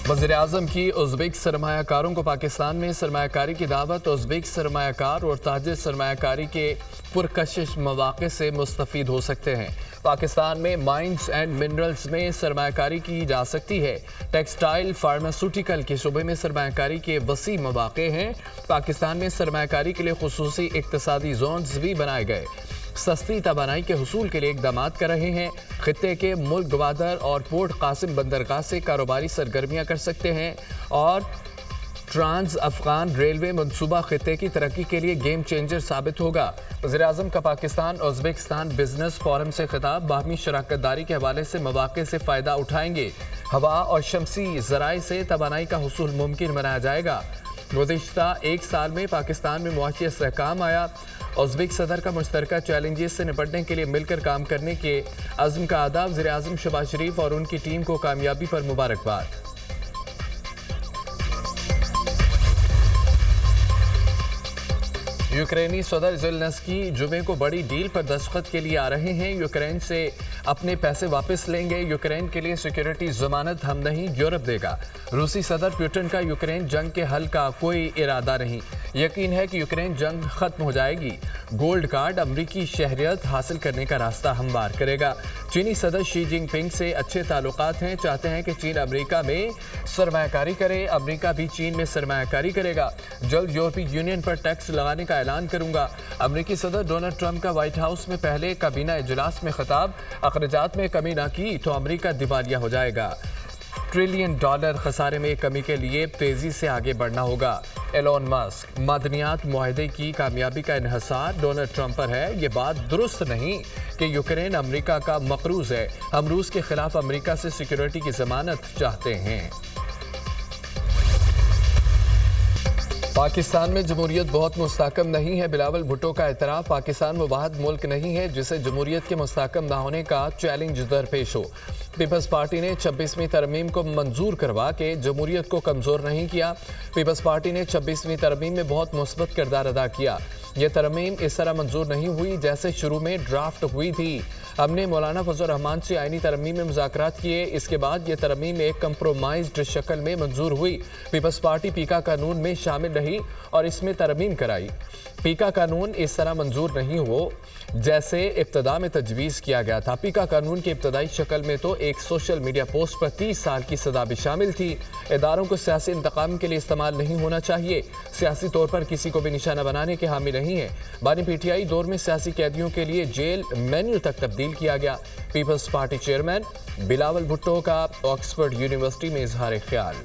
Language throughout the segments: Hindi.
वज़ीर-ए-आज़म की उज़्बेक सरमायाकारों को पाकिस्तान में सरमायाकारी की दावत। उज़्बेक सरमायाकार और ताजिर सरमायाकारी के पुरकशिश मौक़े से मुस्तफ़ीद हो सकते हैं। पाकिस्तान में माइंस एंड मिनरल्स में सरमायाकारी की जा सकती है। टेक्सटाइल फार्मास्यूटिकल के शोबे में सरमायाकारी के वसी मौक़े हैं। पाकिस्तान में सरमायाकारी के लिए खुसूसी इक़्तिसादी जोन्स भी बनाए गए। सस्ती तवानाई के हुसूल के लिए इक़दाम कर रहे हैं। खित्ते के मुल्क गवादर और पोर्ट कासिम बंदरगाह से कारोबारी सरगर्मियाँ कर सकते हैं और ट्रांस अफगान रेलवे मनसूबा खित्ते की तरक्की के लिए गेम चेंजर साबित होगा। वज़ीर-ए-आज़म का पाकिस्तान उज़्बेकिस्तान बिजनेस फोरम से खिताब। बाहमी शराकत दारी के हवाले से मौक़े से फ़ायदा उठाएंगे। हवा और शमसी ज़राए से तवानाई का हुसूल मुमकिन बनाया जाएगा। गुज़िश्ता एक साल में पाकिस्तान में मुआशी इस्तेहकाम आया। उज़्बेक सदर का मुश्तरका चैलेंजेस से निपटने के लिए मिलकर काम करने के अज़्म का आदा। वज़ीर-ए-आज़म शहबाज शरीफ और उनकी टीम को कामयाबी पर मुबारकबाद। यूक्रेनी सदर ज़ेलेंस्की जुमे को बड़ी डील पर दस्तखत के लिए आ रहे हैं। यूक्रेन से अपने पैसे वापस लेंगे। यूक्रेन के लिए सिक्योरिटी जमानत हम नहीं, यूरोप देगा। रूसी सदर पुतिन का यूक्रेन जंग के हल का कोई इरादा नहीं। यकीन है कि यूक्रेन जंग खत्म हो जाएगी। गोल्ड कार्ड अमरीकी शहरियत हासिल करने का रास्ता हमवार करेगा। चीनी सदर शी जिनपिंग से अच्छे ताल्लुकात हैं। चाहते हैं कि चीन अमेरिका में सरमायाकारी करे, अमेरिका भी चीन में सरमायाकारी करेगा। जल्द यूरोपीय यूनियन पर टैक्स लगाने का ऐलान करूंगा। अमेरिकी सदर डोनाल्ड ट्रंप का व्हाइट हाउस में पहले काबीना इजलास में खिताब। अखराजात में कमी ना की तो अमेरिका दिवालिया हो जाएगा। ट्रिलियन डॉलर खसारे में कमी के लिए तेजी से आगे बढ़ना होगा। एलोन मस्क मादनियात मुआहदे की कामयाबी का इन्हिसार डोनाल्ड ट्रंप पर है। ये बात दुरुस्त नहीं कि यूक्रेन अमेरिका का मकरूज है। हम रूस के खिलाफ अमेरिका से सिक्योरिटी की जमानत चाहते हैं। पाकिस्तान में जमहूरियत बहुत मुस्तहकम नहीं है। बिलावल भुट्टो का एतराफ़। पाकिस्तान वो वाहिद मुल्क नहीं है जिसे जमहूरियत के मुस्तहकम ना होने का चैलेंज दरपेश हो। पीपल्स पार्टी ने 26वीं तरमीम को मंजूर करवा के जमहूरियत को कमज़ोर नहीं किया। पीपल्स पार्टी ने 26वीं तरमीम में बहुत मुस्बत किरदार अदा किया। यह तरमीम इस तरह मंजूर नहीं हुई जैसे शुरू में ड्राफ्ट हुई थी। हमने मौलाना फजल रहमान से आईनी तरमीम में मुज़ाकरात किए। इसके बाद यह तरमीम एक कंप्रोमाइज्ड शक्ल में मंजूर हुई। पीपल्स पार्टी पीका कानून में शामिल रही और इसमें तरमीम कराई। पीका कानून इस तरह मंजूर नहीं हो जैसे इब्तदा में तजवीज़ किया गया था। पीका कानून की इब्तदाई शक्ल में तो एक सोशल मीडिया पोस्ट पर 30 साल की सजा भी शामिल थी। इदारों को सियासी इंतकाम के लिए इस्तेमाल नहीं होना चाहिए। सियासी तौर पर किसी को भी निशाना बनाने के हामी नहीं है। बानी पीटीआई दौर में सियासी कैदियों के लिए जेल मेन्यू तक तब्दील किया गया। People's party chairman Bilawal Bhutto का ऑक्सफोर्ड यूनिवर्सिटी में इजहार ख्याल।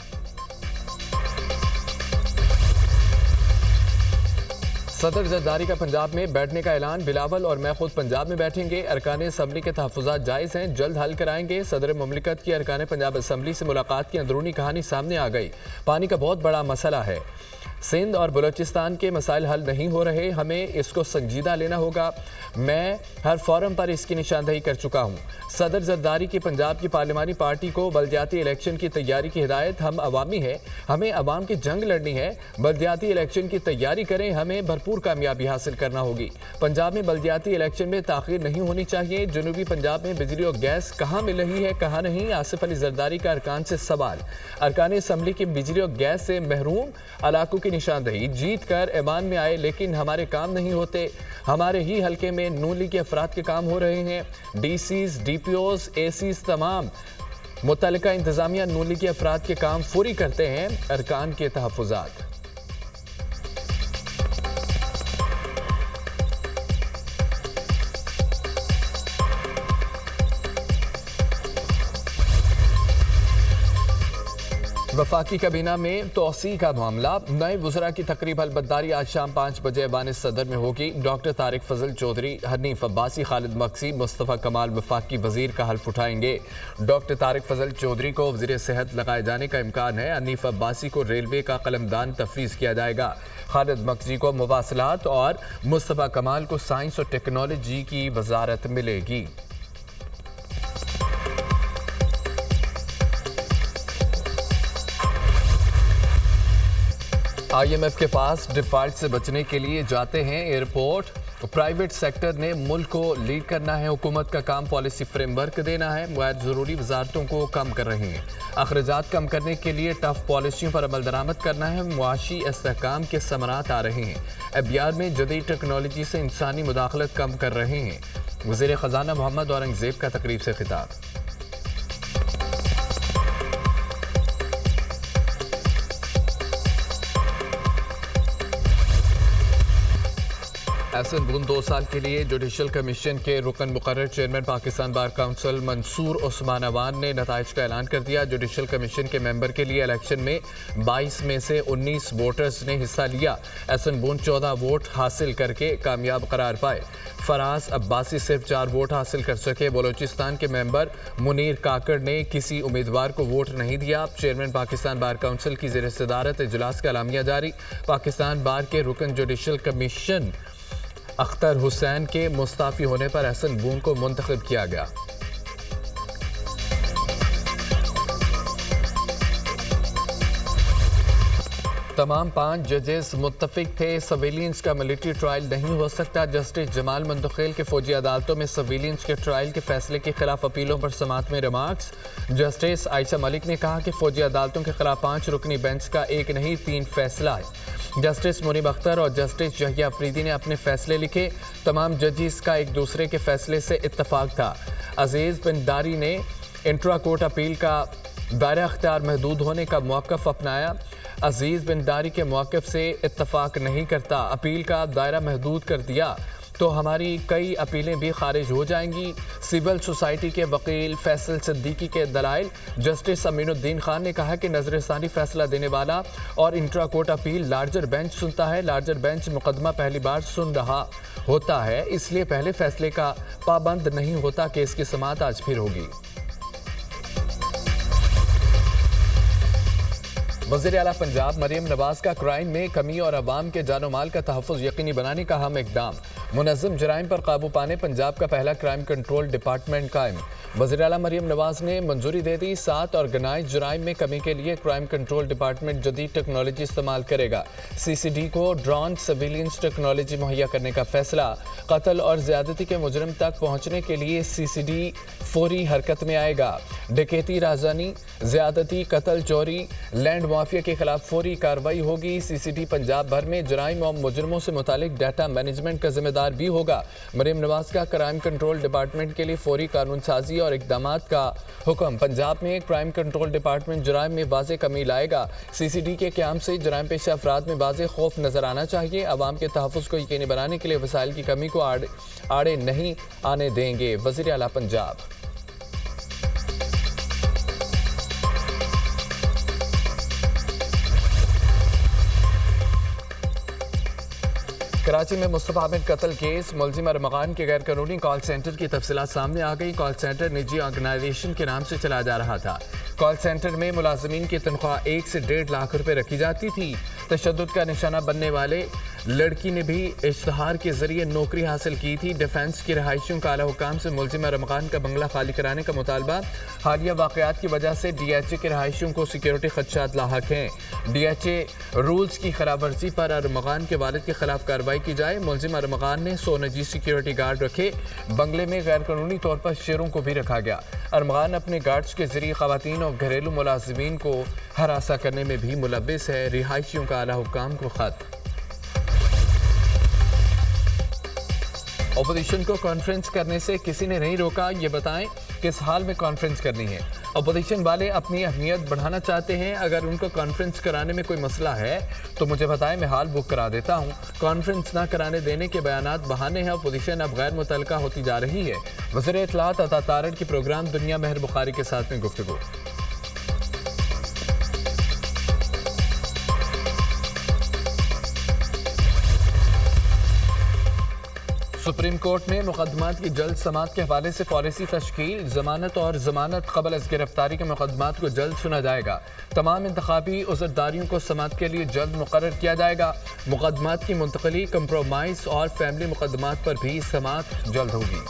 सदर जरदारी का पंजाब में बैठने का ऐलान। बिलावल और मैं खुद पंजाब में बैठेंगे। अरकान असम्बली के तहफ़्फ़ुज़ात जायज़ हैं, जल्द हल कराएंगे। सदर मुमलिकत की अरकान पंजाब असम्बली से मुलाकात की अंदरूनी कहानी सामने आ गई। पानी का बहुत बड़ा मसला है। सिंध और बलूचिस्तान के मसाइल हल नहीं हो रहे, हमें इसको संजीदा लेना होगा। मैं हर फोरम पर इसकी निशानदेही कर चुका हूँ। सदर जरदारी की पंजाब की पार्लिमानी पार्टी को बल्दियाती इलेक्शन की तैयारी की हिदायत। हम अवामी हैं, हमें अवाम की जंग लड़नी है। बल्दियाती इलेक्शन की तैयारी करें, हमें भरपूर कामयाबी हासिल करना होगी। पंजाब में बल्दियाती इलेक्शन में ताख़ीर नहीं होनी चाहिए। जनूबी पंजाब में बिजली और गैस कहाँ मिल रही है, कहाँ नहीं। आसिफ अली जरदारी का अरकान से सवाल। अरकान असम्बली की बिजली और गैस से महरूम इलाकों की निशानदेही। जीत कर ऐवान में आए लेकिन हमारे काम नहीं होते। हमारे ही हल्के में नून लीग के अफराद के काम हो रहे हैं। डीसीज, डीपीओज, एसीज तमाम मुतल्लिका इंतजामिया नून लीग के अफराद के काम पूरी करते हैं। अरकान के तहफ़्फ़ुज़ात। वफाकी काबीना में तोसी का मामला। नए वज़रा की तकरीब अलबद्दारी आज शाम 5 बजे ऐवान सदर में होगी। डॉक्टर तारिक फजल चौधरी, हनीफ अब्बासी, खालिद मक्सी, मुस्तफ़ा कमाल वफाकी वजीर का हल्फ उठाएंगे। डॉक्टर तारिक फजल चौधरी को वज़ीर सेहत लगाए जाने का इम्कान है। हनीफ अब्बासी को रेलवे का कलमदान तफवीज़ किया जाएगा। खालिद मक्सी को मवासलात और मुस्तफ़ा कमाल को साइंस और टेक्नोलॉजी की वजारत मिलेगी। IMF के पास डिफॉल्ट से बचने के लिए जाते हैं एयरपोर्ट। प्राइवेट सेक्टर ने मुल्क को लीड करना है, हुकूमत का काम पॉलिसी फ्रेमवर्क देना है, गैर ज़रूरी वजारतों को कम कर रही हैं, अखराजात कम करने के लिए टफ पॉलिसियों पर अमल दरामद करना है, मुआशी इस्तेहकाम के समरात आ रहे हैं, अबियार में जदीद टेक्नोलॉजी से इंसानी मुदाखलत कम कर रहे हैं। वज़ीर ख़जाना मोहम्मद औरंगज़ेब का तकरीब से खिताब। एहसन बुन 2 साल के लिए जुडिशल कमीशन के रुकन मुकर्रर chairman Pakistan bar council Mansoor Usman Awan ने नताइज का ऐलान कर दिया। जुडिशल कमीशन के मेंबर के लिए इलेक्शन में 22 में से 19 वोटर्स ने हिस्सा लिया। एहसन बुन 14 वोट हासिल करके कामयाब करार पाए। फराज अब्बासी सिर्फ 4 वोट हासिल कर सके। बलोचिस्तान के मेंबर मुनीर काकड़ ने किसी उम्मीदवार को वोट नहीं दिया। चेयरमैन पाकिस्तान बार काउंसिल की ज़ेर सदारत इजलास का एलामिया जारी। पाकिस्तान बार के रुकन जुडिशल कमीशन अख्तर हुसैन के मुस्ताफ़ी होने पर एहसन बून को मुंतखब किया गया। तमाम 5 जजेस मुत्तफिक थे, सिविलियंस का मिलिट्री ट्रायल नहीं हो सकता। जस्टिस जमाल मंतखेल के फौजी अदालतों में सिविलियंस के ट्रायल के फैसले के खिलाफ अपीलों पर समाअत में रिमार्क्स। जस्टिस आयशा मलिक ने कहा कि फौजी अदालतों के खिलाफ 5 रुकनी बेंच का एक नहीं 3 फैसला है। जस्टिस मुनीब अख्तर और जस्टिस यहिया अफरीदी ने अपने फैसले लिखे। तमाम जजेस का एक दूसरे के फैसले से इत्तफाक था। अजीज बिन दारी ने इंट्रा कोर्ट अपील का दायरा अख्तियार महदूद होने का मौक़िफ़ अपनाया। अजीज़ बिन दारी के मौक़िफ़ से इत्तफाक नहीं करता, अपील का दायरा महदूद कर दिया तो हमारी कई अपीलें भी खारिज हो जाएंगी। सिविल सोसाइटी के वकील फैसल सिद्दीकी के दलाइल। जस्टिस अमीनुद्दीन खान ने कहा कि नजरसानी फैसला देने वाला और intra court appeal larger bench सुनता है। लार्जर बेंच मुकदमा पहली बार सुन रहा होता है, इसलिए पहले फैसले का पाबंद नहीं होता। केस की समाअत आज फिर होगी। वज़ीर आला पंजाब मरियम नवाज का क्राइम में कमी और अवाम के जानो माल का तहफ़्फ़ुज़ यकीनी बनाने का अहम इक़दाम। मुनज़्ज़म जराइम पर काबू पाने पंजाब का पहला क्राइम कंट्रोल डिपार्टमेंट कायम। वज़ीर आला मरियम नवाज ने मंजूरी दे दी। 7 ऑर्गेनाइज जराइम में कमी के लिए क्राइम कंट्रोल डिपार्टमेंट जदीद टेक्नोलॉजी इस्तेमाल करेगा। CCD को ड्रोन सर्विलेंस टेक्नोलॉजी मुहैया करने का फैसला। कत्ल और ज़्यादती के मुजरिम तक पहुँचने के लिए CCD फौरी हरकत में आएगा। डकैती, राजधानी, ज़्यादती, कत्ल, चोरी, लैंड माफिया के खिलाफ फौरी कार्रवाई होगी। CCD पंजाब भर में जराइम और मुजरिमों से मुतालिक डाटा मैनेजमेंट का जिम्मेदार भी होगा। मरियम नवाज का क्राइम कंट्रोल डिपार्टमेंट के लिए फौरी कानून साजी और इकदामात का हुक्म। पंजाब में क्राइम कंट्रोल डिपार्टमेंट जराइम में वाज़े कमी लाएगा। CCD के क़याम से जराइम पेशा अफराद में वाज़े खौफ नजर आना चाहिए। अवाम के तहफ़्फ़ुज़ को यकीनी बनाने के लिए वसाइल की कमी को आड़े नहीं आने देंगे। वज़ीर आला पंजाब। कराची में मुस्तफ़ा अहमद कत्ल केस, मुलजिम अरमगान के गैर कानूनी कॉल सेंटर की तफसीलात सामने आ गई। कॉल सेंटर निजी ऑर्गेनाइजेशन के नाम से चलाया जा रहा था। कॉल सेंटर में मुलाजिमीन की तनख्वाह 1 से 1.5 लाख रुपए रखी जाती थी। तशद्दुद का निशाना बनने वाले लड़की ने भी इश्तहार के जरिए नौकरी हासिल की थी। डिफेंस की रहायशियों का आला हुकाम से मुलजिम अरमगान का बंगला खाली कराने का मुतालबा। हालिया वाक़यात की वजह से DHA के रहायशियों को सिक्योरिटी खदशात लाहक हैं। DHA रूल्स की खिलाफ वर्जी पर अरमगान के वालिद के खिलाफ कार्रवाई की जाए। मुलजिम अरमगान ने 100 निजी सिक्योरिटी गार्ड रखे। बंगले में गैर कानूनी तौर पर शेरों को भी रखा गया। अरमगान अपने गार्ड्स के जरिए खवातीन और घरेलू मुलाजिमीन को हरासा करने में भी मुलव्विस है। रिहायशियों का आला हुकाम को खत। अपोजिशन को कॉन्फ्रेंस करने से किसी ने नहीं रोका, ये बताएं किस हाल में कॉन्फ्रेंस करनी है। अपोजिशन वाले अपनी अहमियत बढ़ाना चाहते हैं। अगर उनको कॉन्फ्रेंस कराने में कोई मसला है तो मुझे बताएं, मैं हाल बुक करा देता हूं। कॉन्फ्रेंस ना कराने देने के बयानात बहाने हैं। अपोजिशन अब गैर मुतल्लका होती जा रही है। वज़ीर इत्तलात अता तारड़ की प्रोग्राम दुनिया मेहर बुखारी के साथ में गुफ्तगू। सुप्रीम कोर्ट में मुकदमात की जल्द समाअत के हवाले से पॉलिसी तश्कील। जमानत और जमानत क़ब्ल अज़ गिरफ्तारी के मुकदमात को जल्द सुना जाएगा। तमाम इंतखाबी उज़रदारियों को समाअत के लिए जल्द मुकर्रर किया जाएगा। मुकदमात की मुंतकली, कंप्रोमाइज़ और फैमिली मुकदमात पर भी समाअत जल्द होगी।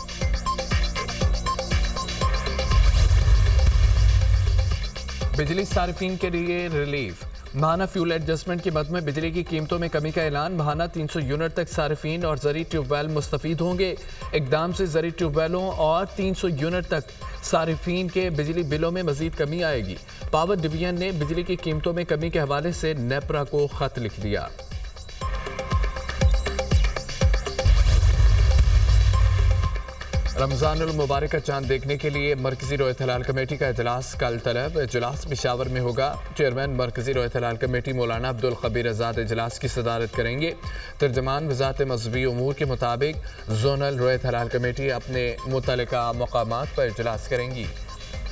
बिजली सार्फिन के लिए रिलीफ। महाना फ्यूल एडजस्टमेंट के मद में बिजली की कीमतों में कमी का ऐलान। महाना 300 यूनिट तक सार्फिन और जरी ट्यूबवेल मुस्तफीद होंगे। इकदाम से जरी ट्यूबवेलों और 300 यूनिट तक सार्फिन के बिजली बिलों में मजीद कमी आएगी। पावर डिवीजन ने बिजली की कीमतों में कमी के हवाले से नेपरा को खत लिख दिया। रमजानुल मुबारक का चांद देखने के लिए मरकजी रोयत हलाल कमेटी का इजलास कल तलब। इजलास पेशावर में होगा। चेयरमैन मरकजी रोयत हलाल कमेटी मौलाना अब्दुल खबीर आज़ाद इजलास की सदारत करेंगे। तर्जमान वज़ारत मज़हबी उमूर के मुताबिक जोनल रोयत हलाल कमेटी अपने मुतल्लिका मकामात पर इजलास करेंगी।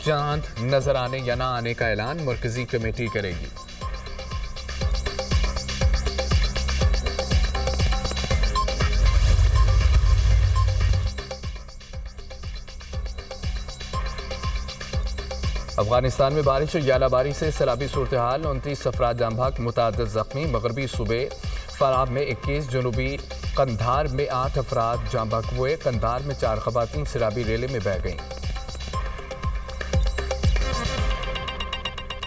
चांद नजर आने या ना आने का ऐलान मरकजी कमेटी करेगी। अफगानिस्तान में बारिश और यालाबारी से सैलाबी सूरत हाल। 29 अफराद जाम बहक, मुतअद्दिद जख्मी। मगरबी सूबे फराब में 21, जनूबी कंधार में 8 अफराद जाम बहक हुए। कंधार में 4 खवातीन सैलाबी रेले में बह गईं।